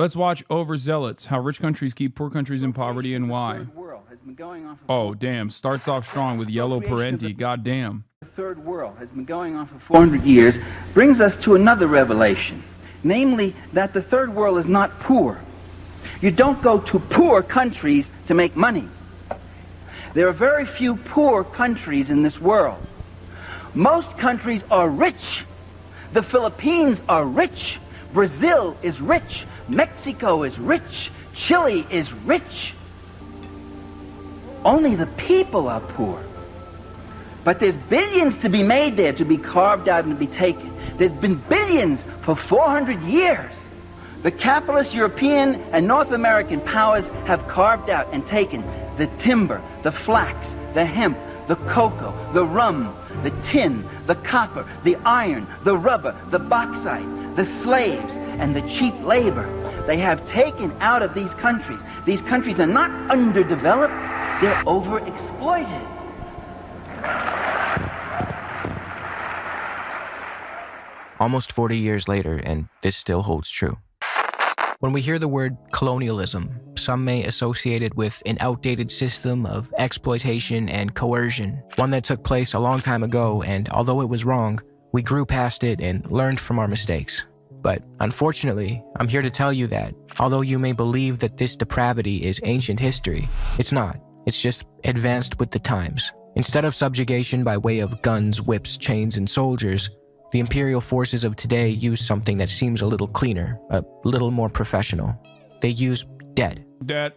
Let's watch Overzealots, how rich countries keep poor countries in poverty and why. Oh, damn. Starts off strong with yellow parenti. God damn. The third world has been going on for 400 years, brings us to another revelation, namely that the third world is not poor. You don't go to poor countries to make money. There are very few poor countries in this world. Most countries are rich. The Philippines are rich. Brazil is rich. Mexico is rich. Chile is rich. Only the people are poor. But there's billions to be made there, to be carved out and to be taken. There's been billions for 400 years. The capitalist European and North American powers have carved out and taken the timber, the flax, the hemp, the cocoa, the rum, the tin, the copper, the iron, the rubber, the bauxite, the slaves, and the cheap labor. They have taken out of these countries. These countries are not underdeveloped, they're overexploited. Almost 40 years later, and this still holds true. When we hear the word colonialism, some may associate it with an outdated system of exploitation and coercion, one that took place a long time ago, and although it was wrong, we grew past it and learned from our mistakes. But unfortunately, I'm here to tell you that, although you may believe that this depravity is ancient history, it's not. It's just advanced with the times. Instead of subjugation by way of guns, whips, chains, and soldiers, the imperial forces of today use something that seems a little cleaner, a little more professional. They use debt.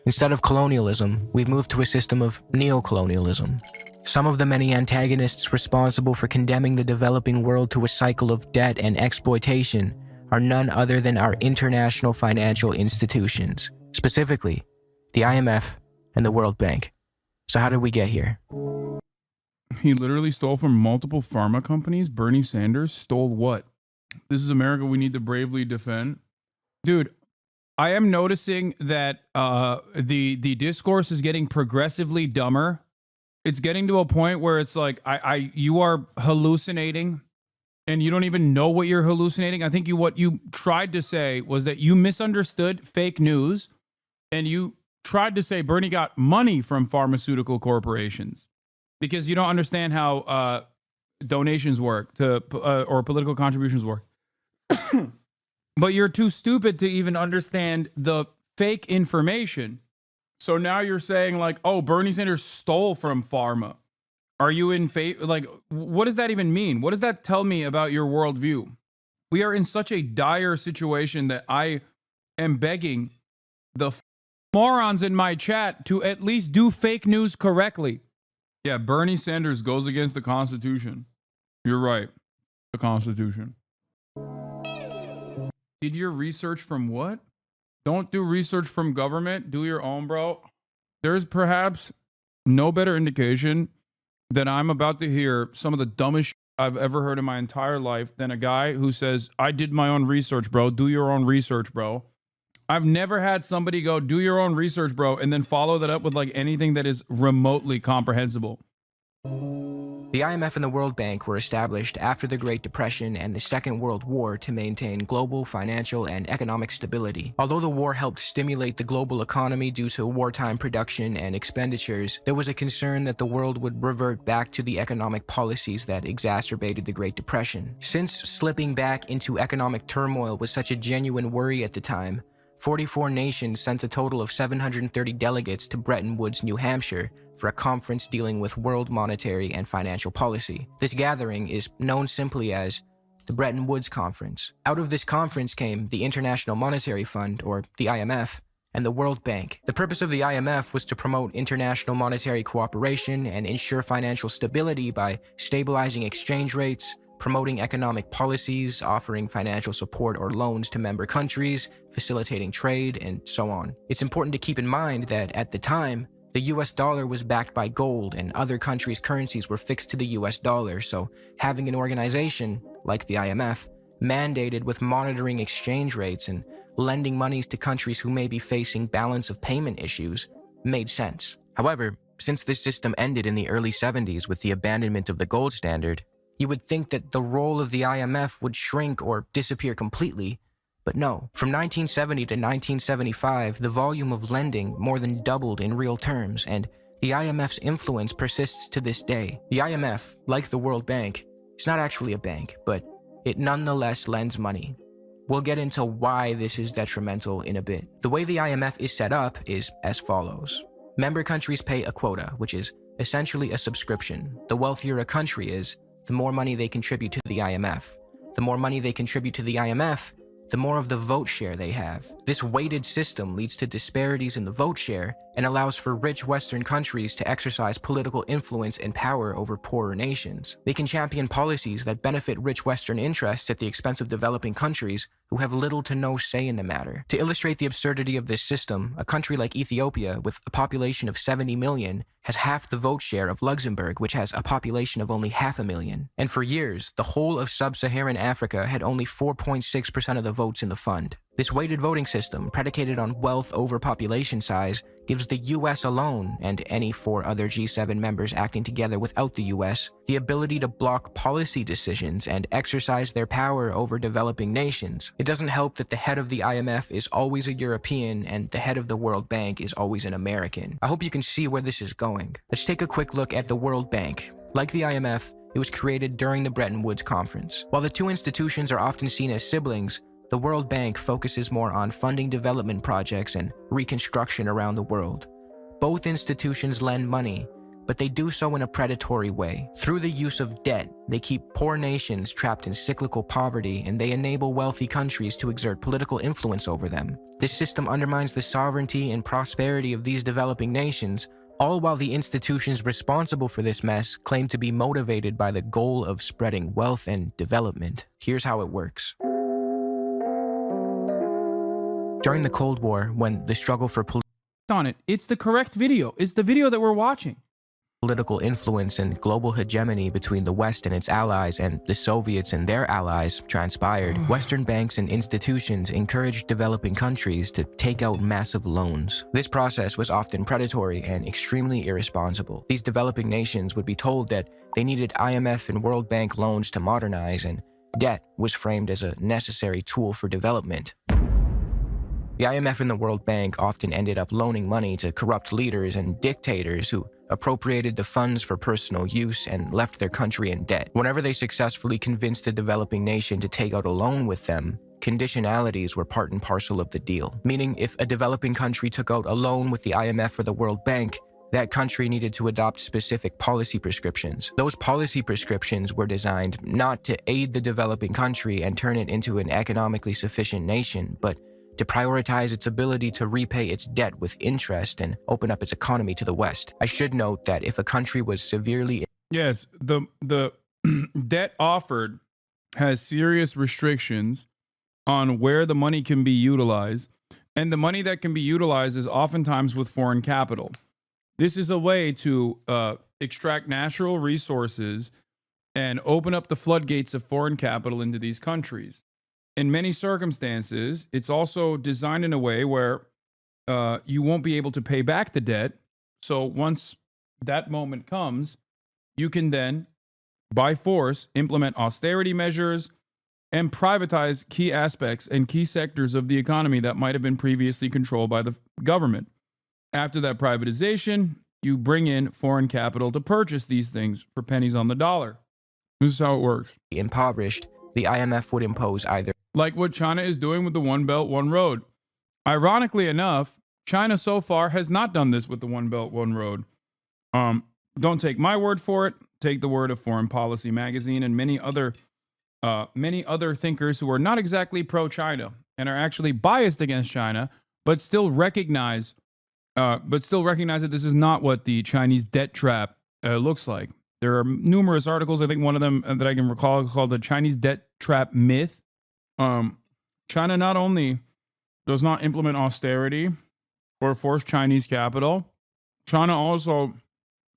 Instead of colonialism, we've moved to a system of neocolonialism. Some of the many antagonists responsible for condemning the developing world to a cycle of debt and exploitation are none other than our international financial institutions, specifically the IMF and the World Bank. So how did we get here? He literally stole from multiple pharma companies. Bernie Sanders stole what? This is America we need to bravely defend. Dude, I am noticing that the discourse is getting progressively dumber. It's getting to a point where it's like you are hallucinating and you don't even know what you're hallucinating. I think what you tried to say was that you misunderstood fake news and you tried to say Bernie got money from pharmaceutical corporations. Because you don't understand how donations work or political contributions work. But you're too stupid to even understand the fake information. So now you're saying like, oh, Bernie Sanders stole from pharma. Are you in favor? Like, what does that even mean? What does that tell me about your worldview? We are in such a dire situation that I am begging the morons in my chat to at least do fake news correctly. Yeah, Bernie Sanders goes against the Constitution. You're right. The Constitution. Did your research from what? Don't do research from government. Do your own, bro. There's perhaps no better indication that I'm about to hear some of the dumbest shit I've ever heard in my entire life than a guy who says, I did my own research, bro. Do your own research, bro. I've never had somebody go, do your own research, bro, and then follow that up with like anything that is remotely comprehensible. The IMF and the World Bank were established after the Great Depression and the Second World War to maintain global financial and economic stability. Although the war helped stimulate the global economy due to wartime production and expenditures, there was a concern that the world would revert back to the economic policies that exacerbated the Great Depression. Since slipping back into economic turmoil was such a genuine worry at the time, 44 nations sent a total of 730 delegates to Bretton Woods, New Hampshire, for a conference dealing with world monetary and financial policy. This gathering is known simply as the Bretton Woods Conference. Out of this conference came the International Monetary Fund, or the IMF, and the World Bank. The purpose of the IMF was to promote international monetary cooperation and ensure financial stability by stabilizing exchange rates, promoting economic policies, offering financial support or loans to member countries, facilitating trade, and so on. It's important to keep in mind that at the time, the US dollar was backed by gold and other countries' currencies were fixed to the US dollar, so having an organization, like the IMF, mandated with monitoring exchange rates and lending monies to countries who may be facing balance of payment issues made sense. However, since this system ended in the early 70s with the abandonment of the gold standard, you would think that the role of the IMF would shrink or disappear completely, But no, from 1970 to 1975, the volume of lending more than doubled in real terms, and the IMF's influence persists to this day. The IMF, like the World Bank, is not actually a bank, but it nonetheless lends money. We'll get into why this is detrimental in a bit. The way the IMF is set up is as follows. Member countries pay a quota, which is essentially a subscription. The wealthier a country is, the more money they contribute to the IMF. The more money they contribute to the IMF, the more of the vote share they have. This weighted system leads to disparities in the vote share and allows for rich Western countries to exercise political influence and power over poorer nations. They can champion policies that benefit rich Western interests at the expense of developing countries who have little to no say in the matter. To illustrate the absurdity of this system, a country like Ethiopia, with a population of 70 million, has half the vote share of Luxembourg, which has a population of only 500,000. And for years, the whole of sub-Saharan Africa had only 4.6% of the votes in the fund. This weighted voting system, predicated on wealth over population size, gives the US alone, and any 4 other G7 members acting together without the US, the ability to block policy decisions and exercise their power over developing nations. It doesn't help that the head of the IMF is always a European and the head of the World Bank is always an American. I hope you can see where this is going. Let's take a quick look at the World Bank. Like the IMF, it was created during the Bretton Woods Conference. While the two institutions are often seen as siblings, the World Bank focuses more on funding development projects and reconstruction around the world. Both institutions lend money, but they do so in a predatory way. Through the use of debt, they keep poor nations trapped in cyclical poverty, and they enable wealthy countries to exert political influence over them. This system undermines the sovereignty and prosperity of these developing nations, all while the institutions responsible for this mess claim to be motivated by the goal of spreading wealth and development. Here's how it works. During the Cold War, when the struggle for On it. It's the correct video. It's the video that we're watching. Political influence and global hegemony between the West and its allies and the Soviets and their allies transpired, Western banks and institutions encouraged developing countries to take out massive loans. This process was often predatory and extremely irresponsible. These developing nations would be told that they needed IMF and World Bank loans to modernize, and debt was framed as a necessary tool for development. The IMF and the World Bank often ended up loaning money to corrupt leaders and dictators who appropriated the funds for personal use and left their country in debt. Whenever they successfully convinced a developing nation to take out a loan with them, conditionalities were part and parcel of the deal. Meaning, if a developing country took out a loan with the IMF or the World Bank, that country needed to adopt specific policy prescriptions. Those policy prescriptions were designed not to aid the developing country and turn it into an economically sufficient nation, but to prioritize its ability to repay its debt with interest and open up its economy to the West. I should note that if a country was severely... Yes, the debt offered has serious restrictions on where the money can be utilized, and the money that can be utilized is oftentimes with foreign capital. This is a way to extract natural resources and open up the floodgates of foreign capital into these countries. In many circumstances, it's also designed in a way where you won't be able to pay back the debt. So once that moment comes, you can then, by force, implement austerity measures and privatize key aspects and key sectors of the economy that might have been previously controlled by the government. After that privatization, you bring in foreign capital to purchase these things for pennies on the dollar. This is how it works. Impoverished, the IMF would impose either like what China is doing with the One Belt, One Road. Ironically enough, China so far has not done this with the One Belt, One Road. Don't take my word for it. Take the word of Foreign Policy Magazine and many other thinkers who are not exactly pro-China and are actually biased against China, but still recognize that this is not what the Chinese debt trap looks like. There are numerous articles. I think one of them that I can recall called the Chinese debt trap myth. China not only does not implement austerity or force Chinese capital, China also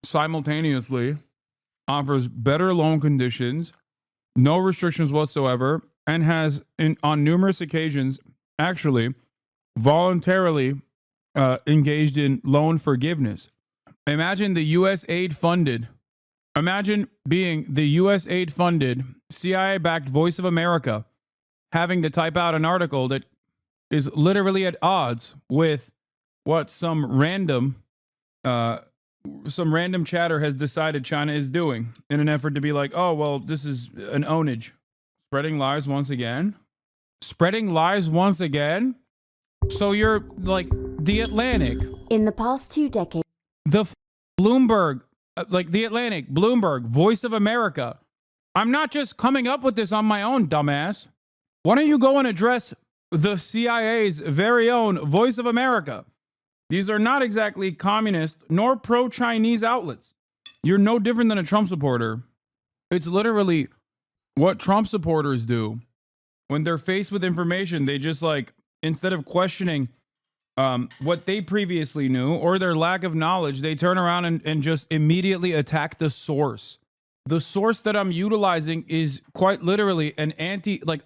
simultaneously offers better loan conditions, no restrictions whatsoever, and has on numerous occasions actually voluntarily engaged in loan forgiveness. Imagine being the US aid funded, CIA backed Voice of America having to type out an article that is literally at odds with what some random chatter has decided China is doing in an effort to be like, oh, well, this is an ownage. Spreading lies once again. Spreading lies once again. So you're like the Atlantic. In the past 2 decades, Bloomberg, like the Atlantic, Bloomberg, Voice of America. I'm not just coming up with this on my own, dumbass. Why don't you go and address the CIA's very own Voice of America? These are not exactly communist nor pro-Chinese outlets. You're no different than a Trump supporter. It's literally what Trump supporters do when they're faced with information. They just like, instead of questioning what they previously knew or their lack of knowledge, they turn around and just immediately attack the source. The source that I'm utilizing is quite literally an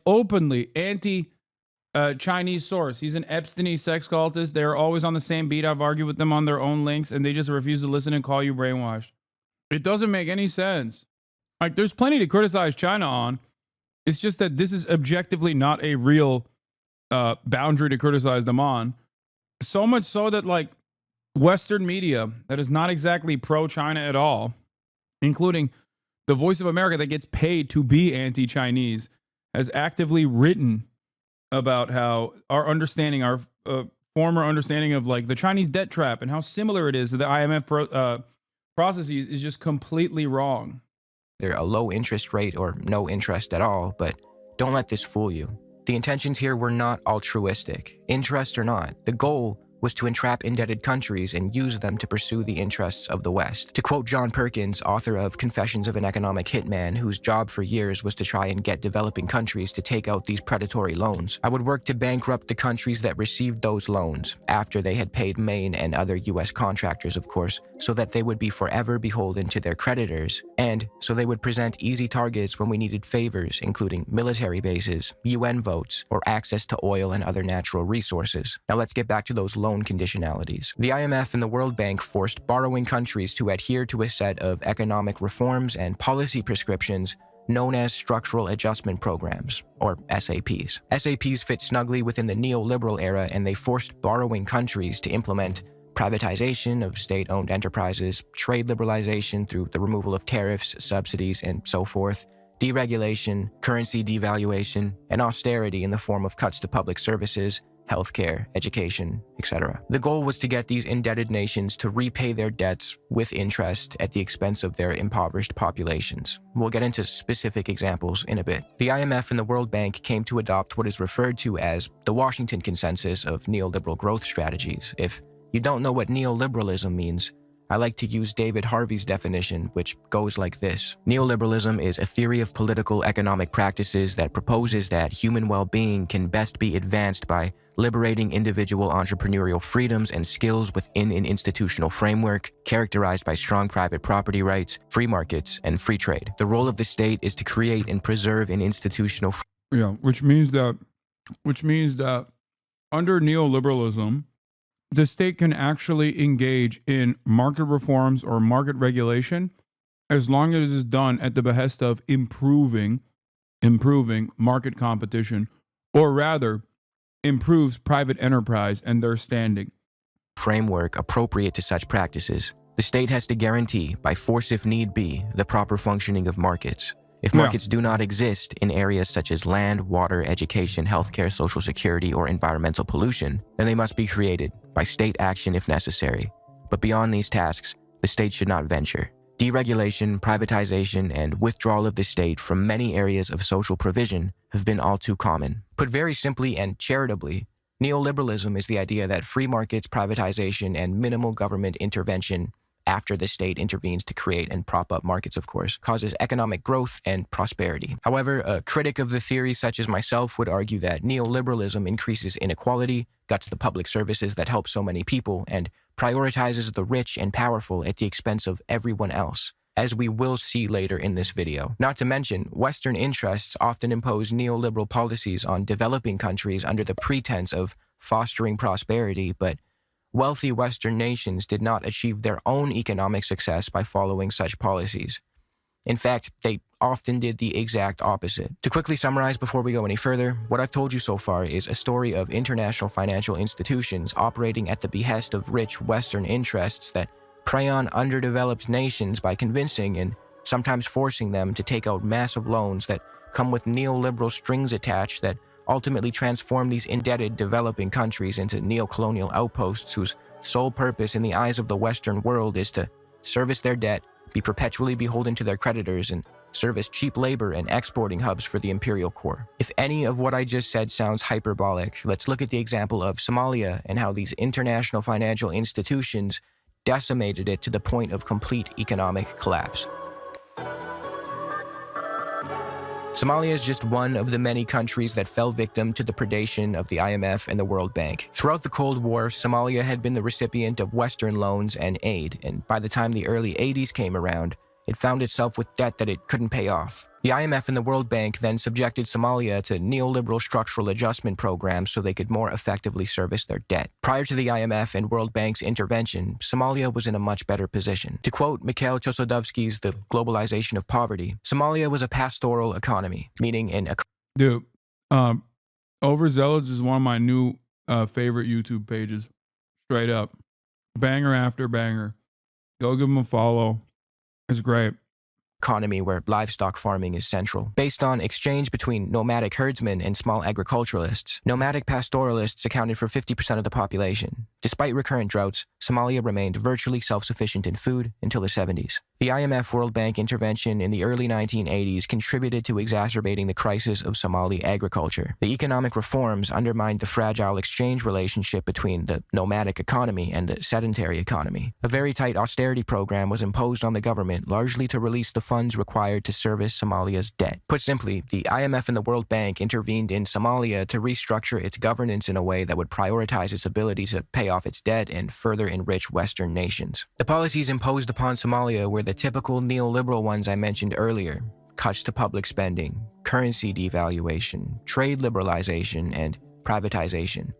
openly anti-Chinese source. He's an Epstein sex cultist. They're always on the same beat. I've argued with them on their own links, and they just refuse to listen and call you brainwashed. It doesn't make any sense. Like, there's plenty to criticize China on. It's just that this is objectively not a real boundary to criticize them on. So much so that, like, Western media that is not exactly pro-China at all, including the Voice of America that gets paid to be anti-Chinese, has actively written about how our former understanding of like the Chinese debt trap and how similar it is to the IMF processes is just completely wrong. They're a low interest rate or no interest at all, but don't let this fool you. The intentions here were not altruistic, interest or not. The goal was to entrap indebted countries and use them to pursue the interests of the West. To quote John Perkins, author of Confessions of an Economic Hitman, whose job for years was to try and get developing countries to take out these predatory loans, I would work to bankrupt the countries that received those loans, after they had paid Maine and other US contractors, of course, so that they would be forever beholden to their creditors, and so they would present easy targets when we needed favors, including military bases, UN votes, or access to oil and other natural resources. Now let's get back to those loan conditionalities. The IMF and the World Bank forced borrowing countries to adhere to a set of economic reforms and policy prescriptions known as structural adjustment programs, or SAPs. SAPs fit snugly within the neoliberal era, and they forced borrowing countries to implement privatization of state-owned enterprises, trade liberalization through the removal of tariffs, subsidies, and so forth, deregulation, currency devaluation, and austerity in the form of cuts to public services, healthcare, education, etc. The goal was to get these indebted nations to repay their debts with interest at the expense of their impoverished populations. We'll get into specific examples in a bit. The IMF and the World Bank came to adopt what is referred to as the Washington Consensus of neoliberal growth strategies. If you don't know what neoliberalism means, I like to use David Harvey's definition, which goes like this. Neoliberalism is a theory of political economic practices that proposes that human well-being can best be advanced by liberating individual entrepreneurial freedoms and skills within an institutional framework characterized by strong private property rights, free markets, and free trade. The role of the state is to create and preserve an institutional which means that under neoliberalism, the state can actually engage in market reforms or market regulation as long as it is done at the behest of improving market competition, or rather, improves private enterprise and their standing. Framework appropriate to such practices. The state has to guarantee, by force if need be, the proper functioning of markets. If markets do not exist in areas such as land, water, education, healthcare, social security, or environmental pollution, then they must be created by state action if necessary. But beyond these tasks, the state should not venture. Deregulation, privatization, and withdrawal of the state from many areas of social provision have been all too common. Put very simply and charitably, neoliberalism is the idea that free markets, privatization, and minimal government intervention after the state intervenes to create and prop up markets, of course, causes economic growth and prosperity. However, a critic of the theory such as myself would argue that neoliberalism increases inequality, guts the public services that help so many people, and prioritizes the rich and powerful at the expense of everyone else, as we will see later in this video. Not to mention, Western interests often impose neoliberal policies on developing countries under the pretense of fostering prosperity, but wealthy Western nations did not achieve their own economic success by following such policies. In fact, they often did the exact opposite. To quickly summarize before we go any further, what I've told you so far is a story of international financial institutions operating at the behest of rich Western interests that prey on underdeveloped nations by convincing and sometimes forcing them to take out massive loans that come with neoliberal strings attached that ultimately transform these indebted developing countries into neocolonial outposts whose sole purpose in the eyes of the Western world is to service their debt, be perpetually beholden to their creditors, and serve as cheap labor and exporting hubs for the imperial core. If any of what I just said sounds hyperbolic, let's look at the example of Somalia and how these international financial institutions decimated it to the point of complete economic collapse. Somalia is just one of the many countries that fell victim to the predation of the IMF and the World Bank. Throughout the Cold War, Somalia had been the recipient of Western loans and aid, and by the time the early 80s came around, it found itself with debt that it couldn't pay off. The IMF and the World Bank then subjected Somalia to neoliberal structural adjustment programs so they could more effectively service their debt. Prior to the IMF and World Bank's intervention, Somalia was in a much better position. To quote Mikhail Chossudovsky's The Globalization of Poverty, Somalia was a pastoral economy, meaning an Dude, Overzealous is one of my new favorite YouTube pages. Straight up. Banger after banger. Go give them a follow. It's great. Economy where livestock farming is central. Based on exchange between nomadic herdsmen and small agriculturalists, nomadic pastoralists accounted for 50% of the population. Despite recurrent droughts, Somalia remained virtually self-sufficient in food until the 70s. The IMF World Bank intervention in the early 1980s contributed to exacerbating the crisis of Somali agriculture. The economic reforms undermined the fragile exchange relationship between the nomadic economy and the sedentary economy. A very tight austerity program was imposed on the government, largely to release the funds required to service Somalia's debt. Put simply, the IMF and the World Bank intervened in Somalia to restructure its governance in a way that would prioritize its ability to pay off its debt and further enrich Western nations. The policies imposed upon Somalia were the typical neoliberal ones I mentioned earlier: cuts to public spending, currency devaluation, trade liberalization, and privatization.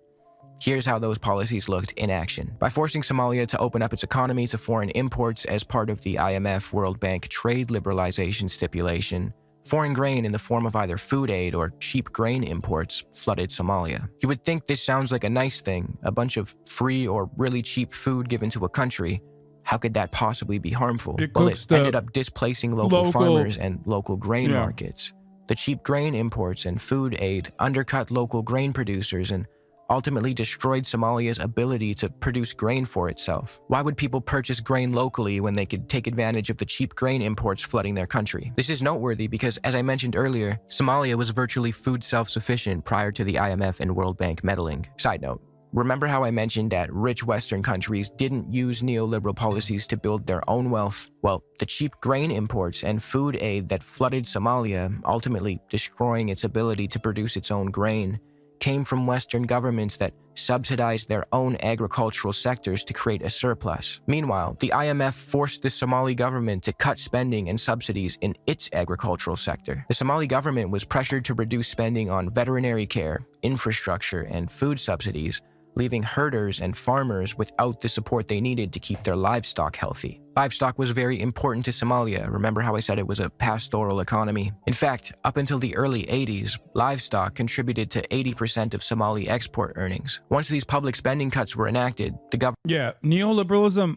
Here's how those policies looked in action. By forcing Somalia to open up its economy to foreign imports as part of the IMF World Bank trade liberalization stipulation, foreign grain in the form of either food aid or cheap grain imports flooded Somalia. You would think this sounds like a nice thing, a bunch of free or really cheap food given to a country. How could that possibly be harmful? Well, it ended up displacing local farmers and local grain markets. The cheap grain imports and food aid undercut local grain producers and ultimately destroyed Somalia's ability to produce grain for itself. Why would people purchase grain locally when they could take advantage of the cheap grain imports flooding their country? This is noteworthy because, as I mentioned earlier, Somalia was virtually food self-sufficient prior to the IMF and World Bank meddling. Side note, remember how I mentioned that rich Western countries didn't use neoliberal policies to build their own wealth? Well, the cheap grain imports and food aid that flooded Somalia, ultimately destroying its ability to produce its own grain, came from Western governments that subsidized their own agricultural sectors to create a surplus. Meanwhile, the IMF forced the Somali government to cut spending and subsidies in its agricultural sector. The Somali government was pressured to reduce spending on veterinary care, infrastructure, and food subsidies, leaving herders and farmers without the support they needed to keep their livestock healthy. Livestock was very important to Somalia. Remember how I said it was a pastoral economy? In fact, up until the early 80s, livestock contributed to 80% of Somali export earnings. Once these public spending cuts were enacted, the government... Yeah, neoliberalism...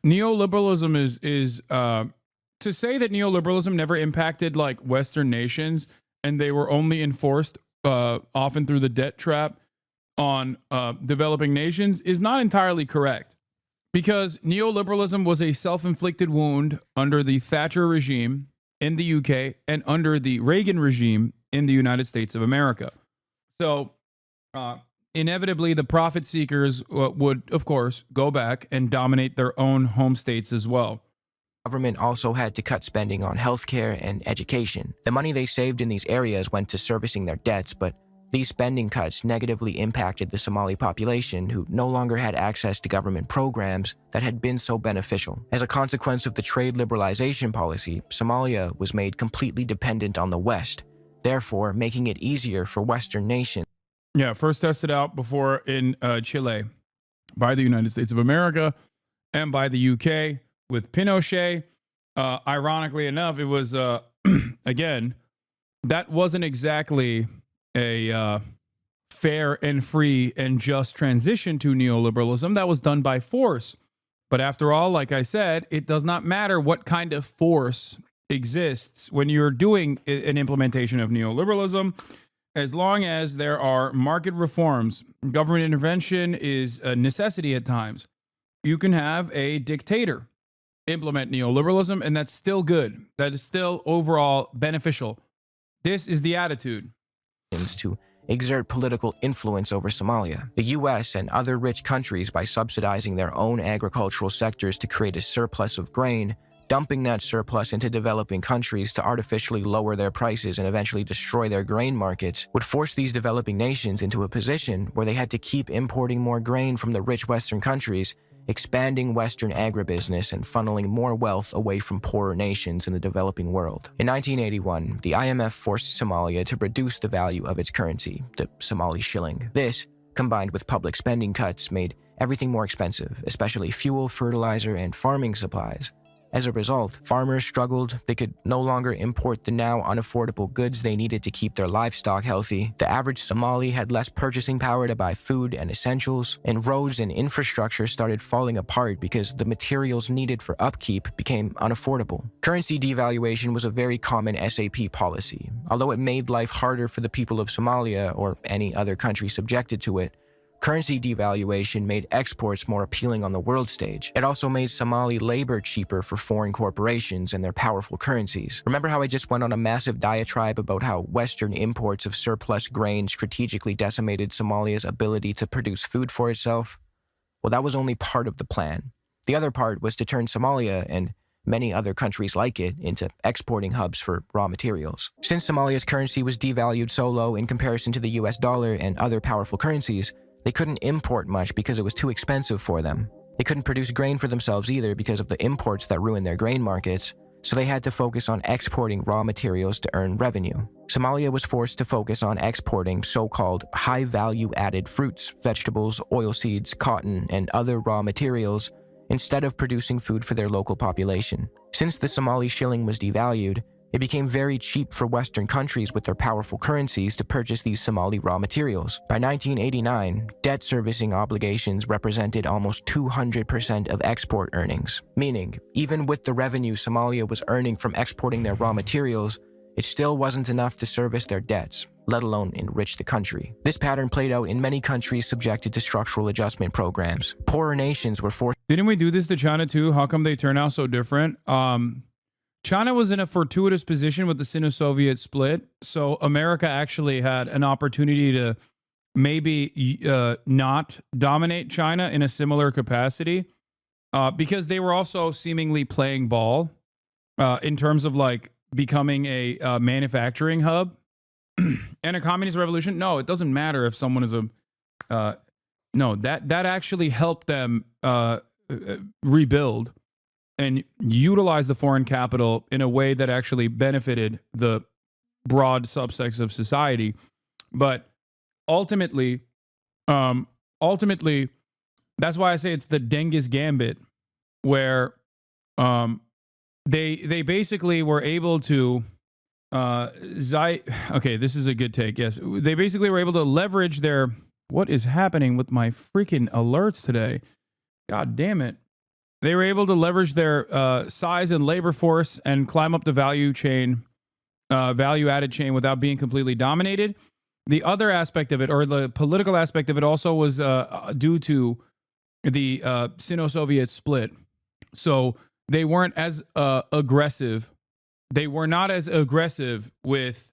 neoliberalism is to say that neoliberalism never impacted like Western nations and they were only enforced often through the debt trap on developing nations is not entirely correct, because neoliberalism was a self-inflicted wound under the Thatcher regime in the UK and under the Reagan regime in the United States of America. So inevitably, the profit seekers would, of course, go back and dominate their own home states as well. Government also had to cut spending on healthcare and education. The money they saved in these areas went to servicing their debts, but these spending cuts negatively impacted the Somali population, who no longer had access to government programs that had been so beneficial. As a consequence of the trade liberalization policy, Somalia was made completely dependent on the West, therefore making it easier for Western nations. Yeah, first tested out before in Chile by the United States of America and by the UK with Pinochet Ironically enough, it was again, that wasn't exactly a fair and free and just transition to neoliberalism. That was done by force. But after all, like I said, it does not matter what kind of force exists when you're doing an implementation of neoliberalism, as long as there are market reforms. Government intervention is a necessity at times. You can have a dictator implement neoliberalism, and that's still good. That is still overall beneficial. This is the attitude. To exert political influence over Somalia. The US and other rich countries, by subsidizing their own agricultural sectors to create a surplus of grain, dumping that surplus into developing countries to artificially lower their prices and eventually destroy their grain markets, would force these developing nations into a position where they had to keep importing more grain from the rich Western countries, expanding Western agribusiness and funneling more wealth away from poorer nations in the developing world. In 1981, the IMF forced Somalia to reduce the value of its currency, the Somali shilling. This, combined with public spending cuts, made everything more expensive, especially fuel, fertilizer, and farming supplies. As a result, farmers struggled. They could no longer import the now unaffordable goods they needed to keep their livestock healthy. The average Somali had less purchasing power to buy food and essentials, and roads and infrastructure started falling apart because the materials needed for upkeep became unaffordable. Currency devaluation was a very common SAP policy. Although it made life harder for the people of Somalia or any other country subjected to it, currency devaluation made exports more appealing on the world stage. It also made Somali labor cheaper for foreign corporations and their powerful currencies. Remember how I just went on a massive diatribe about how Western imports of surplus grain strategically decimated Somalia's ability to produce food for itself? Well, that was only part of the plan. The other part was to turn Somalia and many other countries like it into exporting hubs for raw materials. Since Somalia's currency was devalued so low in comparison to the US dollar and other powerful currencies, they couldn't import much because it was too expensive for them. They couldn't produce grain for themselves either because of the imports that ruined their grain markets, so they had to focus on exporting raw materials to earn revenue. Somalia was forced to focus on exporting so-called high-value-added fruits, vegetables, oilseeds, cotton, and other raw materials instead of producing food for their local population. Since the Somali shilling was devalued, it became very cheap for Western countries with their powerful currencies to purchase these Somali raw materials. By 1989, debt servicing obligations represented almost 200% of export earnings, meaning even with the revenue Somalia was earning from exporting their raw materials, it still wasn't enough to service their debts, let alone enrich the country. This pattern played out in many countries subjected to structural adjustment programs. Poorer nations were forced. Didn't we do this to China too? How come they turn out so different? China was in a fortuitous position with the Sino-Soviet split, so America actually had an opportunity to maybe not dominate China in a similar capacity because they were also seemingly playing ball in terms of like becoming a manufacturing hub and a communist revolution. No, it doesn't matter if someone is a no, that actually helped them rebuild and utilize the foreign capital in a way that actually benefited the broad subsects of society. But ultimately, that's why I say it's the Genghis Gambit, where they basically were able to okay, this is a good take. Yes, they basically were able to leverage their. What is happening with my freaking alerts today? God damn it. They were able to leverage their size and labor force and climb up the value chain, value-added chain without being completely dominated. The other aspect of it, or the political aspect of it, also was due to the Sino-Soviet split. So they weren't as aggressive. They were not as aggressive with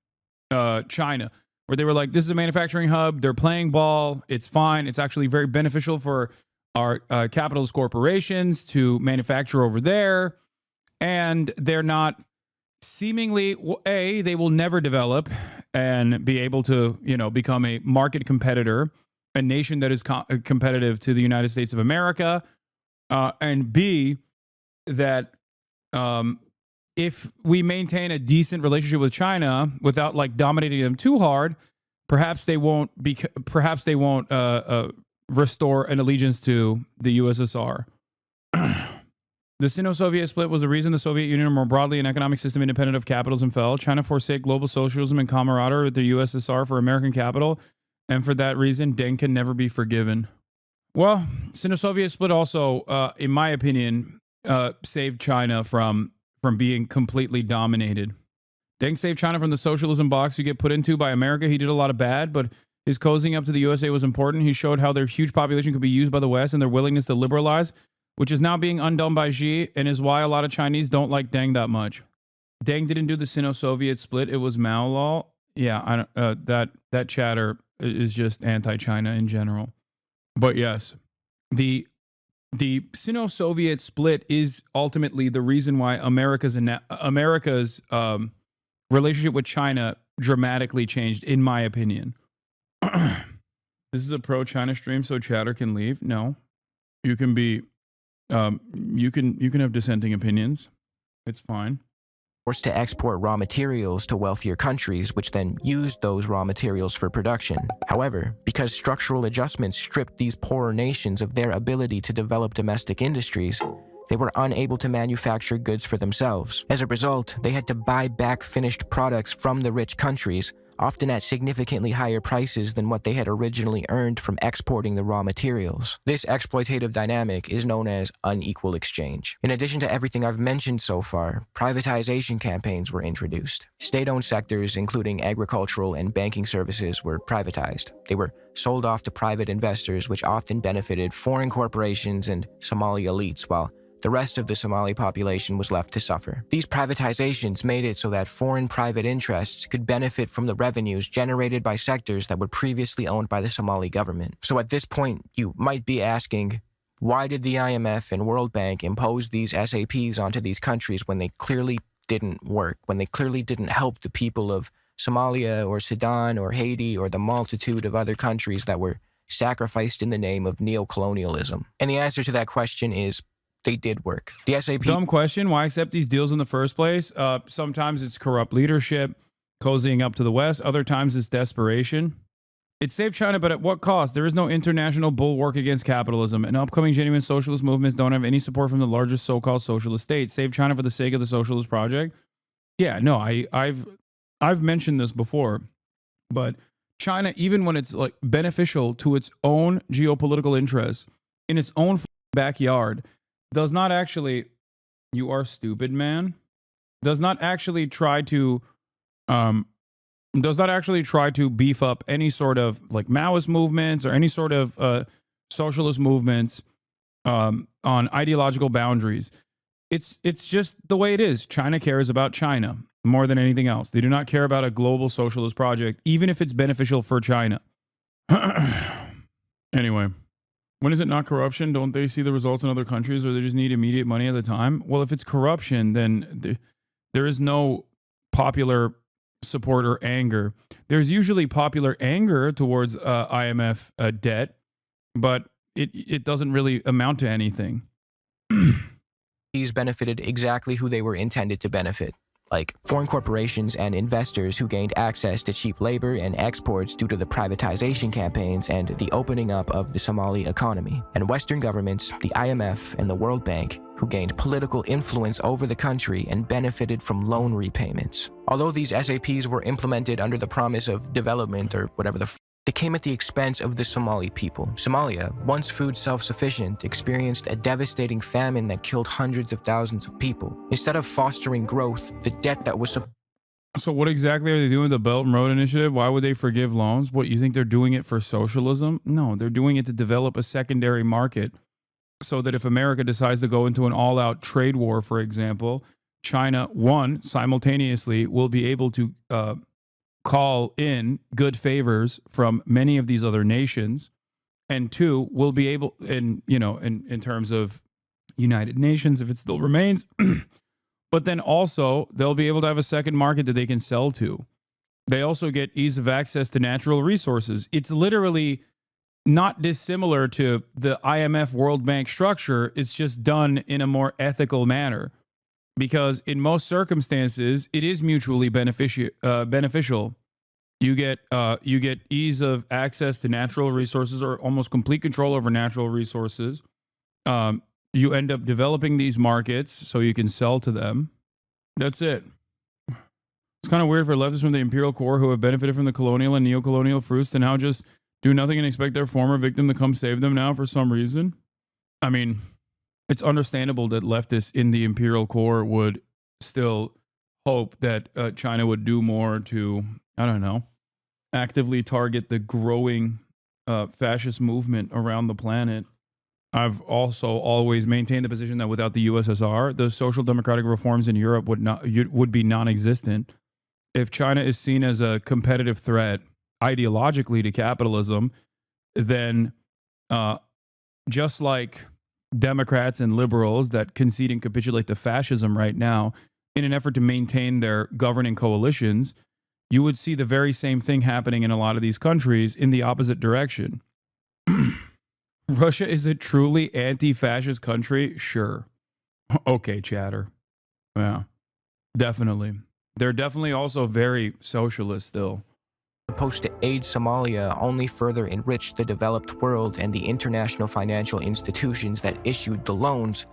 China, where they were like, this is a manufacturing hub. They're playing ball. It's fine. It's actually very beneficial for our capitalist corporations to manufacture over there, and they're not seemingly they will never develop and be able to become a market competitor, a nation that is competitive to the United States of America, and B, that if we maintain a decent relationship with China without like dominating them too hard, perhaps they won't restore an allegiance to the USSR. The Sino-Soviet split was the reason the Soviet Union, or more broadly, an economic system independent of capitalism, fell. China forsake global socialism and camaraderie with the USSR for American capital, and for that reason, Deng can never be forgiven. Well, Sino-Soviet split also, in my opinion, saved China from being completely dominated. Deng saved China from the socialism box you get put into by America. He did a lot of bad, but his cozying up to the USA was important. He showed how their huge population could be used by the West and their willingness to liberalize, which is now being undone by Xi, and is why a lot of Chinese don't like Deng that much. Deng didn't do the Sino-Soviet split. It was Mao law. Yeah, that chatter is just anti-China in general. But yes, the Sino-Soviet split is ultimately the reason why America's relationship with China dramatically changed, in my opinion. This is a pro-China stream, so chatter can leave. No, you can be, you can have dissenting opinions. It's fine. Forced to export raw materials to wealthier countries, which then used those raw materials for production. However, because structural adjustments stripped these poorer nations of their ability to develop domestic industries, they were unable to manufacture goods for themselves. As a result, they had to buy back finished products from the rich countries, often at significantly higher prices than what they had originally earned from exporting the raw materials. This exploitative dynamic is known as unequal exchange. In addition to everything I've mentioned so far, privatization campaigns were introduced. State-owned sectors, including agricultural and banking services, were privatized. They were sold off to private investors, which often benefited foreign corporations and Somali elites, while the rest of the Somali population was left to suffer. These privatizations made it so that foreign private interests could benefit from the revenues generated by sectors that were previously owned by the Somali government. So at this point, you might be asking, why did the IMF and World Bank impose these SAPs onto these countries when they clearly didn't work, when they clearly didn't help the people of Somalia or Sudan or Haiti or the multitude of other countries that were sacrificed in the name of neocolonialism? And the answer to that question is, they did work. The SAP... Dumb question. Why accept these deals in the first place? Sometimes it's corrupt leadership, cozying up to the West. Other times it's desperation. It saved China, but at what cost? There is no international bulwark against capitalism, and upcoming genuine socialist movements don't have any support from the largest so-called socialist states. Save China for the sake of the socialist project? Yeah, no, I've mentioned this before, but China, even when it's like beneficial to its own geopolitical interests in its own backyard, does not actually, you are stupid, man, does not actually try to beef up any sort of like Maoist movements or any sort of socialist movements on ideological boundaries. It's just the way it is. China cares about China more than anything else. They do not care about a global socialist project, even if it's beneficial for China. Anyway. When is it not corruption? Don't they see the results in other countries, or they just need immediate money at the time? Well, if it's corruption, then there is no popular support or anger. There's usually popular anger towards IMF debt, but it doesn't really amount to anything. These benefited exactly who they were intended to benefit, like foreign corporations and investors who gained access to cheap labor and exports due to the privatization campaigns and the opening up of the Somali economy, and Western governments, the IMF and the World Bank, who gained political influence over the country and benefited from loan repayments. Although these SAPs were implemented under the promise of development or whatever they came at the expense of the Somali people. Somalia, once food self-sufficient, experienced a devastating famine that killed hundreds of thousands of people. Instead of fostering growth, the debt that was... So what exactly are they doing with the Belt and Road Initiative? Why would they forgive loans? What, you think they're doing it for socialism? No, they're doing it to develop a secondary market so that if America decides to go into an all-out trade war, for example, China, one, simultaneously will be able to call in good favors from many of these other nations, and two, will be able, in terms of United Nations, if it still remains, but then also they'll be able to have a second market that they can sell to. They also get ease of access to natural resources. It's literally not dissimilar to the IMF World Bank structure. It's just done in a more ethical manner, because in most circumstances, it is mutually beneficial. You get ease of access to natural resources, or almost complete control over natural resources. You You end up developing these markets so you can sell to them. That's it. It's kind of weird for leftists from the imperial core who have benefited from the colonial and neo-colonial fruits to now just do nothing and expect their former victim to come save them now for some reason. I mean, it's understandable that leftists in the imperial core would still hope that China would do more to, I don't know, actively target the growing fascist movement around the planet. I've also always maintained the position that without the USSR, the social democratic reforms in Europe would be non-existent. If China is seen as a competitive threat ideologically to capitalism, then just like Democrats and liberals that concede and capitulate to fascism right now in an effort to maintain their governing coalitions, you would see the very same thing happening in a lot of these countries in the opposite direction. Russia is a truly anti-fascist country? Sure. Okay, chatter. Yeah, definitely. They're definitely also very socialist still. Supposed to aid Somalia only further enriched the developed world and the international financial institutions that issued the loans,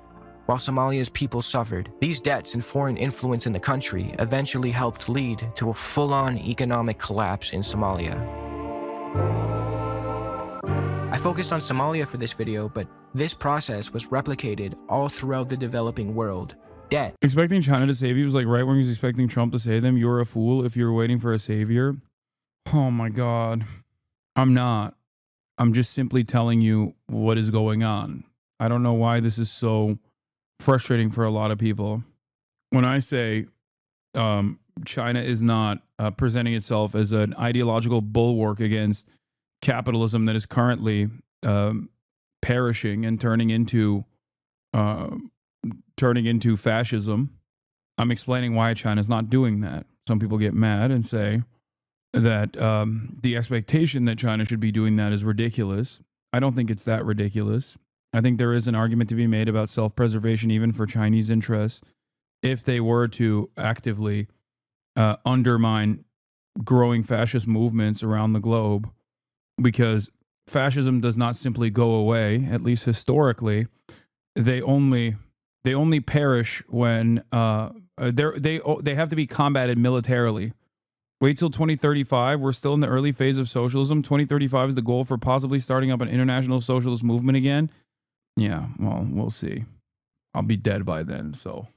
while Somalia's people suffered. These debts and foreign influence in the country eventually helped lead to a full-on economic collapse in Somalia. I focused on Somalia for this video, but this process was replicated all throughout the developing world. Debt. Expecting China to save you was like right when he was expecting Trump to save them. You're a fool if you're waiting for a savior. Oh my God. I'm not. I'm just simply telling you what is going on. I don't know why this is so frustrating for a lot of people. When I say China is not presenting itself as an ideological bulwark against capitalism that is currently perishing and turning into fascism, I'm explaining why China is not doing that. Some people get mad and say that the expectation that China should be doing that is ridiculous. I don't think it's that ridiculous. I think there is an argument to be made about self-preservation even for Chinese interests if they were to actively undermine growing fascist movements around the globe, because fascism does not simply go away, at least historically. They only perish when they have to be combated militarily. Wait till 2035. We're still in the early phase of socialism. 2035 is the goal for possibly starting up an international socialist movement again. Yeah, well, we'll see. I'll be dead by then, so.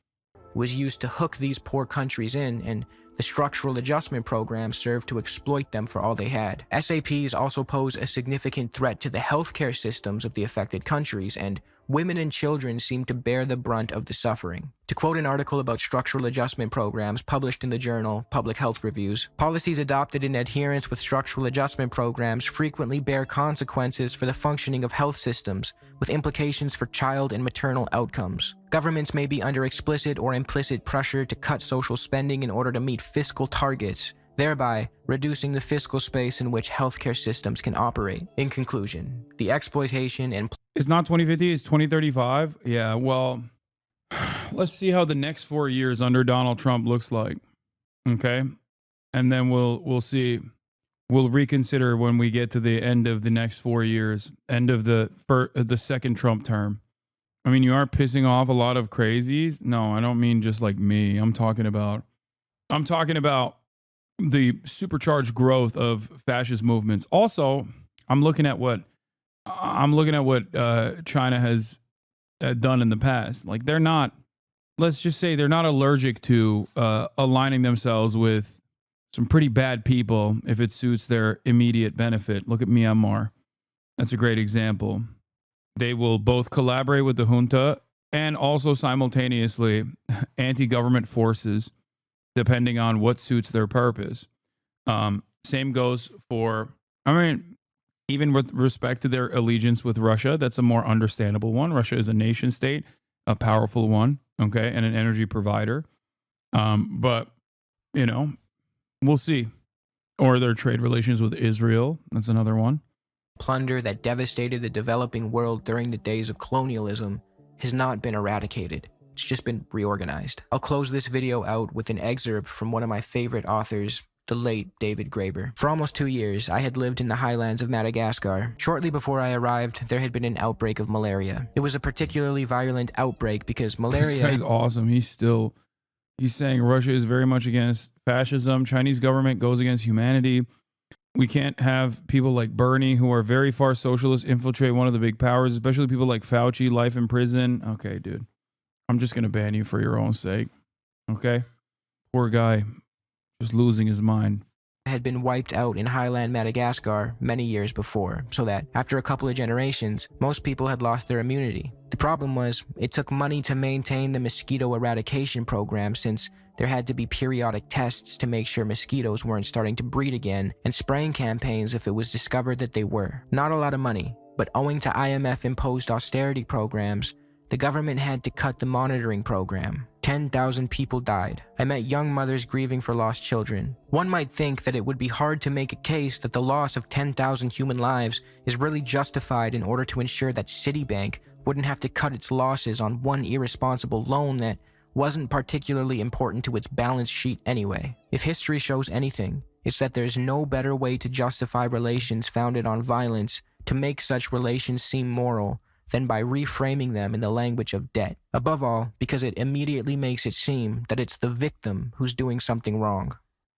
Was used to hook these poor countries in, and the structural adjustment program served to exploit them for all they had. SAPs also pose a significant threat to the healthcare systems of the affected countries, and women and children seem to bear the brunt of the suffering. To quote an article about structural adjustment programs published in the journal Public Health Reviews, policies adopted in adherence with structural adjustment programs frequently bear consequences for the functioning of health systems, with implications for child and maternal outcomes. Governments may be under explicit or implicit pressure to cut social spending in order to meet fiscal targets, thereby reducing the fiscal space in which healthcare systems can operate. In conclusion, the exploitation and... It's not 2050, it's 2035? Yeah, well, let's see how the next 4 years under Donald Trump looks like, okay? And then we'll see. We'll reconsider when we get to the end of the next 4 years, end of the second Trump term. I mean, you are pissing off a lot of crazies. No, I don't mean just like me. I'm talking about the supercharged growth of fascist movements. Also, I'm looking at what China has done in the past. Like, they're not, let's just say they're not allergic to aligning themselves with some pretty bad people if it suits their immediate benefit. Look at Myanmar. That's a great example. They will both collaborate with the junta and also simultaneously anti-government forces, depending on what suits their purpose. Same goes for, I mean, even with respect to their allegiance with Russia, that's a more understandable one. Russia is a nation state, a powerful one, okay, and an energy provider. But, you know, we'll see. Or their trade relations with Israel, that's another one. Plunder that devastated the developing world during the days of colonialism has not been eradicated. It's just been reorganized. I'll close this video out with an excerpt from one of my favorite authors, the late David Graeber. For almost 2 years, I had lived in the highlands of Madagascar. Shortly before I arrived, there had been an outbreak of malaria. It was a particularly violent outbreak because malaria... This guy's awesome. He's saying Russia is very much against fascism. Chinese government goes against humanity. We can't have people like Bernie, who are very far socialists, infiltrate one of the big powers, especially people like Fauci, life in prison. Okay, dude. I'm just going to ban you for your own sake. Okay? Poor guy. Just losing his mind. Had been wiped out in highland Madagascar many years before, so that after a couple of generations, most people had lost their immunity. The problem was, it took money to maintain the mosquito eradication program, since there had to be periodic tests to make sure mosquitoes weren't starting to breed again, and spraying campaigns if it was discovered that they were. Not a lot of money, but owing to IMF-imposed austerity programs, the government had to cut the monitoring program. 10,000 people died. I met young mothers grieving for lost children. One might think that it would be hard to make a case that the loss of 10,000 human lives is really justified in order to ensure that Citibank wouldn't have to cut its losses on one irresponsible loan that wasn't particularly important to its balance sheet anyway. If history shows anything, it's that there's no better way to justify relations founded on violence to make such relations seem moral than by reframing them in the language of debt. Above all, because it immediately makes it seem that it's the victim who's doing something wrong.